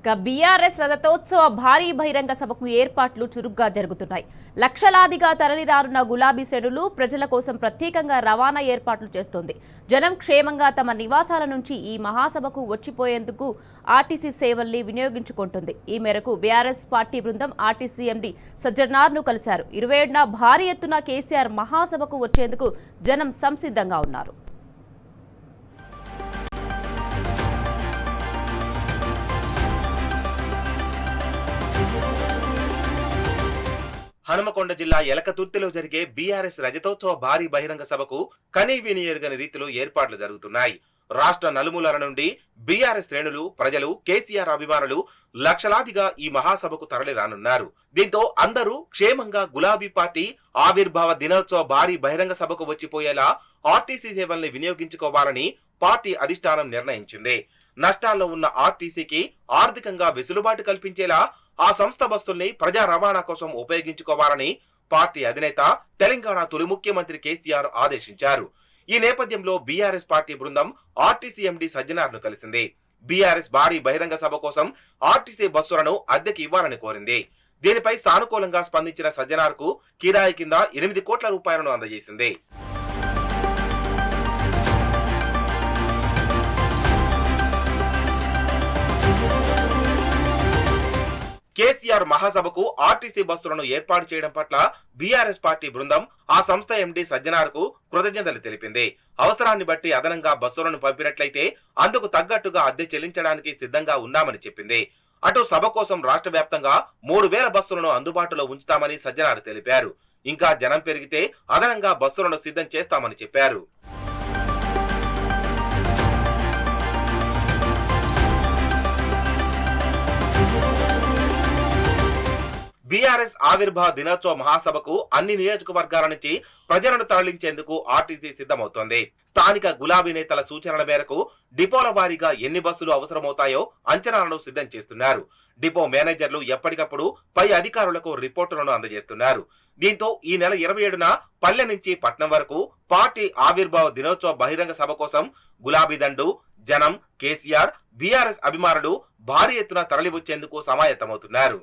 BRS రథోత్సవ భారీ బహిరంగ సభకు ఏర్పాట్లు చురుగ్గా జరుగుతున్నాయి. లక్షలాదిగా తరలిరానున్న గులాబీ శ్రేణులు ప్రజల కోసం ప్రత్యేకంగా రవాణా ఏర్పాట్లు చేస్తోంది. జనం క్షేమంగా తమ నివాసాల నుంచి ఈ మహాసభకు వచ్చిపోయేందుకు ఆర్టీసీ సేవల్ని వినియోగించుకుంటుంది. ఈ మేరకు బీఆర్ఎస్ పార్టీ బృందం ఆర్టీసీ ఎండీ సజ్జనార్ను కలిశారు. 27న భారీ ఎత్తున కేసీఆర్ మహాసభకు వచ్చేందుకు జనం సంసిద్ధంగా ఉన్నారు. హనుమకొండ జిల్లా ఎలకతుర్తిలో జరిగే బీఆర్ఎస్ రజతోత్సవ భారీ బహిరంగ సభకు కనీవిని ఎరుగని రీతిలో ఏర్పాట్లు జరుగుతున్నాయి. రాష్ట్ర నలుమూలల నుండి బీఆర్ఎస్ శ్రేణులు, ప్రజలు, కేసీఆర్ అభిమానులు లక్షలాదిగా ఈ మహాసభకు తరలి రానున్నారు. దీంతో అందరూ క్షేమంగా గులాబీ పార్టీ ఆవిర్భావ దినోత్సవ భారీ బహిరంగ సభకు వచ్చిపోయేలా ఆర్టీసీ సేవల్ని వినియోగించుకోవాలని పార్టీ అధిష్టానం నిర్ణయించింది. నష్టాల్లో ఉన్న ఆర్టీసీకి ఆర్థికంగా వెసులుబాటు కల్పించేలా ఆ సంస్థ బస్సుల్ని ప్రజా రవాణా కోసం ఉపయోగించుకోవాలని పార్టీ అధినేత, తెలంగాణ తొలి ముఖ్యమంత్రి కేసీఆర్ ఆదేశించారు. ఈ నేపథ్యంలో బీఆర్ఎస్ పార్టీ బృందం ఆర్టీసీ ఎండీ సజ్జనార్ను కలిసింది. బీఆర్ఎస్ భారీ బహిరంగ సభ కోసం ఆర్టీసీ బస్సులను అద్దెకి ఇవ్వాలని కోరింది. దీనిపై సానుకూలంగా స్పందించిన సజ్జనార్కు కిరాయి కింద 8 కోట్ల రూపాయలను అందజేసింది. కేసీఆర్ మహాసభకు ఆర్టీసీ బస్సులను ఏర్పాటు చేయడం పట్ల బీఆర్ఎస్ పార్టీ బృందం ఆ సంస్థ ఎండీ సజ్జనార్కు కృతజ్ఞతలు తెలిపింది. అవసరాన్ని బట్టి అదనంగా బస్సులను పంపినట్లయితే అందుకు తగ్గట్టుగా అద్దె చెల్లించడానికి సిద్ధంగా ఉన్నామని చెప్పింది. అటు సభ కోసం రాష్ట్ర వ్యాప్తంగా 3000 బస్సులను అందుబాటులో ఉంచుతామని సజ్జనార్ తెలిపారు. ఇంకా జనం పెరిగితే అదనంగా బస్సులను సిద్ధం చేస్తామని చెప్పారు. బీఆర్ఎస్ ఆవిర్భావ దినోత్సవ మహాసభకు అన్ని నియోజకవర్గాల నుంచి ప్రజలను తరలించేందుకు ఆర్టీసీ సిద్ధమవుతోంది. స్థానిక గులాబీ నేతల సూచనల మేరకు డిపోల వారీగా ఎన్ని బస్సులు అవసరమవుతాయో అంచనాలను సిద్ధం చేస్తున్నారు. డిపో మేనేజర్లు ఎప్పటికప్పుడు పై అధికారులకు రిపోర్టులను అందజేస్తున్నారు. దీంతో ఈ నెల 27న పల్లె నుంచి పట్నం వరకు పార్టీ ఆవిర్భావ దినోత్సవ బహిరంగ సభ కోసం గులాబీ దండు, జనం, కేసీఆర్, బీఆర్ఎస్ అభిమానులు భారీ ఎత్తున తరలివచ్చేందుకు సమాయత్తమవుతున్నారు.